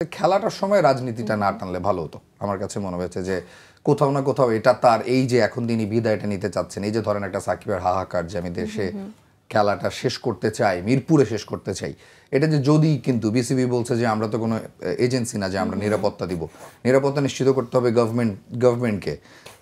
খেলাটার সময় রাজনীতিটা না টানলে ভালো হতো। আমার কাছে মনে হয়েছে যে কোথাও না কোথাও এটা তার এই যে এখন তিনি বিদায়টা নিতে চাচ্ছেন, এই যে ধরেন একটা সাকিবের হাহাকার যে আমি দেশে খেলাটা শেষ করতে চাই, মিরপুরে শেষ করতে চাই, এটা যে যদি কিন্তু বিসিবি বলছে যে আমরা তো কোনো এজেন্সি না যে আমরা নিরাপত্তা দিব, নিরাপত্তা নিশ্চিত করতে হবে গভর্নমেন্টকে।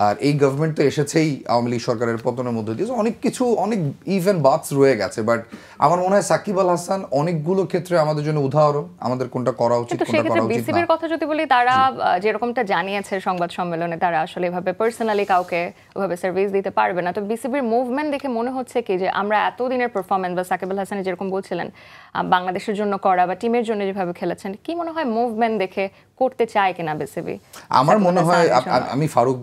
আর এই গভর্নমেন্ট তো এসেছেই আওয়ামী লীগ সরকারের পতনের মধ্যে দিয়ে, অনেক কিছু অনেক ইভেন বাক্স রয়ে গেছে। বাট আমার মনে হয় সাকিব আল হাসান অনেকগুলো ক্ষেত্রে আমাদের জন্য উদাহরণ, আমাদের কোনটা করা উচিত কোনটা করা উচিত না। বিসিবির কথা যদি বলি, তারা যেরকমটা জানিয়েছে সংবাদ সম্মেলনে, তারা আসলে এভাবে পার্সোনালি কাউকে ওভাবে সার্ভিস দিতে পারবে না। তো বিসিবির মুভমেন্ট দেখে মনে হচ্ছে কি যে আমরা এতদিনের পারফরমেন্স বা সাকিব আল হাসান যেরকম বলছিলেন বাংলাদেশের জন্য করা বা টিমের জন্য যেভাবে খেলেছেন, কি মনে হয় মুভমেন্ট দেখে করতে চায় কিনা বিসিবি? আমার মনে হয় আমি ফারুক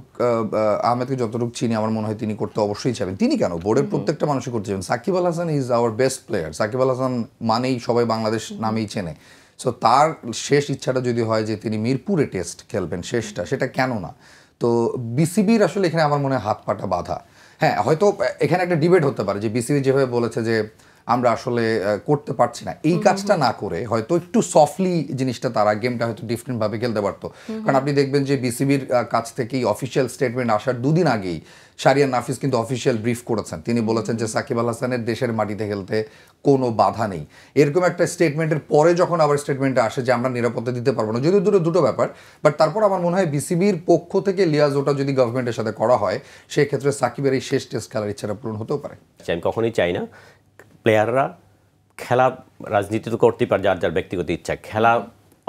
আহমেদকে যতটুকু চিনি, আমার মনে হয় তিনি করতে অবশ্যই চাইবেন। তিনি কেন, বোর্ডের প্রত্যেকটা মানুষই করতে চাইবেন। Shakib Al Hasan is our best player. Shakib Al Hasan মানেই সবাই বাংলাদেশ নামেই চেনে। সো তার শেষ ইচ্ছাটা যদি হয় যে তিনি মিরপুরে টেস্ট খেলবেন শেষটা, সেটা কেন না? তো বিসিবির আসলে এখানে আমার মনে হয় হাত পাটা বাঁধা। হ্যাঁ, হয়তো এখানে একটা ডিবেট হতে পারে যে বিসিবি যেভাবে বলেছে যে আমরা আসলে করতে পারছি না, এই কাজটা না করে হয়তো একটু সফটলি জিনিসটা তারা গেমটা হয়তো ডিফারেন্টভাবে খেলতে পারতো। কারণ আপনি দেখবেন যে বিসিবির কাছ থেকেই অফিসিয়াল স্টেটমেন্ট আসার দুদিন আগেই শাহরিয়ার নাফিস কিন্তু অফিসিয়াল ব্রিফ করেছেন। তিনি বলেছেন যে সাকিব আল হাসানের দেশের মাটিতে খেলতে কোনো বাধা নেই। এরকম একটা স্টেটমেন্টের পরে যখন আবার স্টেটমেন্টটা আসে যে আমরা নিরাপত্তা দিতে পারবো না, যদিও দুটো ব্যাপার, বাট তারপর আমার মনে হয় বিসিবির পক্ষ থেকে লিয়াজোটা যদি গভর্নমেন্টের সাথে করা হয়, সেক্ষেত্রে সাকিবের এই শেষ টেস্ট খেলার ইচ্ছাটা পূরণ হতেও পারে। আমি কখনোই চাই না প্লেয়াররা খেলা রাজনীতি তো করতেই পারে, যার যার ব্যক্তিগত ইচ্ছা, খেলা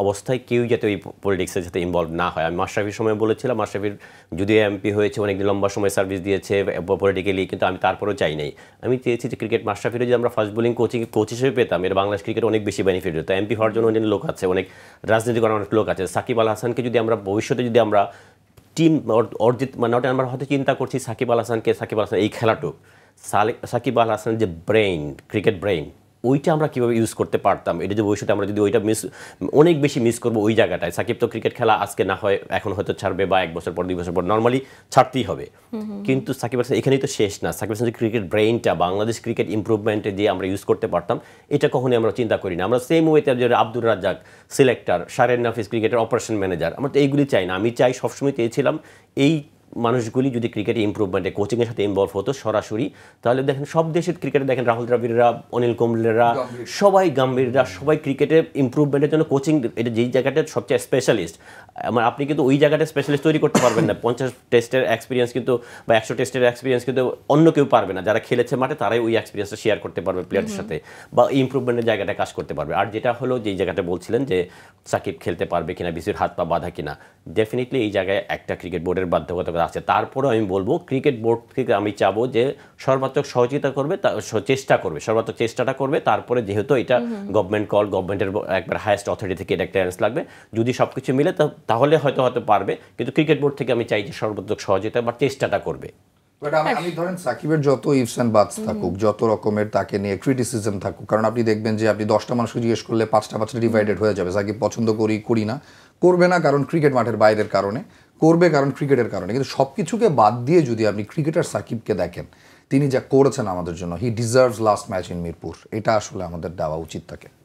অবস্থায় কেউ যাতে ওই পলিটিক্সের সাথে ইনভলভ না হয়। আমি মাশরাফির সময় বলেছিলাম, মাশরাফির যদিও এমপি হয়েছে, অনেক লম্বা সময় সার্ভিস দিয়েছে পলিটিক্যালি, কিন্তু আমি তারপরেও চাই নাই। আমি চেয়েছি যে ক্রিকেট মাশরাফির যদি আমরা ফাস্ট বোলিং কোচ হিসেবে পেতাম, এর বাংলাদেশ ক্রিকেট অনেক বেশি বেনিফিট হতো। এমপি হওয়ার জন্য অনেক লোক আছে, অনেক রাজনীতি করার অনেক লোক আছে। সাকিব আল হাসানকে যদি আমরা ভবিষ্যতে যদি আমরা টিম অর্জিত মানে আমরা হয়তো চিন্তা করছি সাকিব আল হাসান এই খেলাটুক, সাকিব আল হাসান যে ব্রেইন, ক্রিকেট ব্রেইন, ওইটা আমরা কীভাবে ইউজ করতে পারতাম, এটা যে ভবিষ্যতে আমরা যদি ওইটা অনেক বেশি মিস করবো ওই জায়গাটায়। সাকিব তো ক্রিকেট খেলা আজকে না হয় এখন হয়তো ছাড়বে, বা 1 বছর পর 2 বছর পর নর্মালি ছাড়তেই হবে, কিন্তু সাকিব হাসান এখানেই তো শেষ না। সাকিব হাসান যে ক্রিকেট ব্রেইনটা বাংলাদেশ ক্রিকেট ইম্প্রুভমেন্টে দিয়ে আমরা ইউজ করতে পারতাম, এটা কখনোই আমরা চিন্তা করি না। আমরা সেম ওয়েতে যে আব্দুর রাজ্জাক সিলেক্টর, শাহরিয়ার নাফিস ক্রিকেটের অপারেশন ম্যানেজার, আমরা তো এইগুলি চাই না। আমি চাই, সবসময় চেয়েছিলাম এই মানুষগুলি যদি ক্রিকেটে ইম্প্রুভমেন্টে কোচিংয়ের সাথে ইনভলভ হতো সরাসরি, তাহলে দেখেন সব দেশের ক্রিকেটে দেখেন রাহুল দ্রাবিড়রা, অনিল কুম্বলেরা, সবাই গাম্ভীররা, সবাই ক্রিকেটে ইম্প্রুভমেন্টের জন্য কোচিং, এটা যেই জায়গাটার সবচেয়ে স্পেশালিস্ট। আপনি কিন্তু ওই জায়গাটা স্পেশালিস্ট তৈরি করতে পারবেন না। 50 টেস্টের এক্সপিরিয়েন্স কিন্তু বা 100 টেস্টের এক্সপিরিয়েন্স কিন্তু অন্য কেউ পারবে না। যারা খেলেছে মাঠে তারাই ওই এক্সপিরিয়েন্সটা শেয়ার করতে পারবে প্লেয়ারের সাথে, বা ইম্প্রুভমেন্টের জায়গাটা কাজ করতে পারবে। আর যেটা হলো যেই জায়গাটা বলছিলেন যে সাকিব খেলতে পারবে কিনা, বিসির হাত পা বাঁধা কিনা, ডেফিনেটলি এই জায়গায় একটা ক্রিকেট বোর্ডের বাধ্যবাধকতা আছে। তারপরেও আমি বলবো ক্রিকেট বোর্ড থেকে আমি চাবো যে সর্বাত্মক সহযোগিতা করবে, সর্বাত্মক চেষ্টাটা করবে। তারপরে যেহেতু এটা গভর্নমেন্ট কল, গভর্নমেন্টের একবার হায়েস্ট অথরিটি থেকে এটা ক্লিয়ারেন্স লাগবে, যদি সব কিছু মিলে তাহলে হয়তো পারবে। কিন্তু ক্রিকেট বোর্ড থেকে আমি চাই যে সর্বাত্মক সহযোগিতা বা চেষ্টাটা করবে। আমি ধরেন সাকিবের যত ইফস অ্যান্ড বাটস থাকুক, যত রকমের তাকে নিয়ে ক্রিটিসিজম থাকুক, কারণ আপনি দেখবেন যে আপনি 10টা মানুষকে জিজ্ঞেস করলে 5টা ডিভাইডেড হয়ে যাবে। সাকিব পছন্দ করি না, করবে না কারণ ক্রিকেট মাঠের বাইরের কারণে, করবে কারণ ক্রিকেটের কারণে। কিন্তু সব কিছুকে বাদ দিয়ে যদি আপনি ক্রিকেটার সাকিবকে দেখেন, তিনি যা করেছেন আমাদের জন্য, হি deserves last match in Mirpur, এটা আসলে আমাদের দেওয়া উচিত তাকে।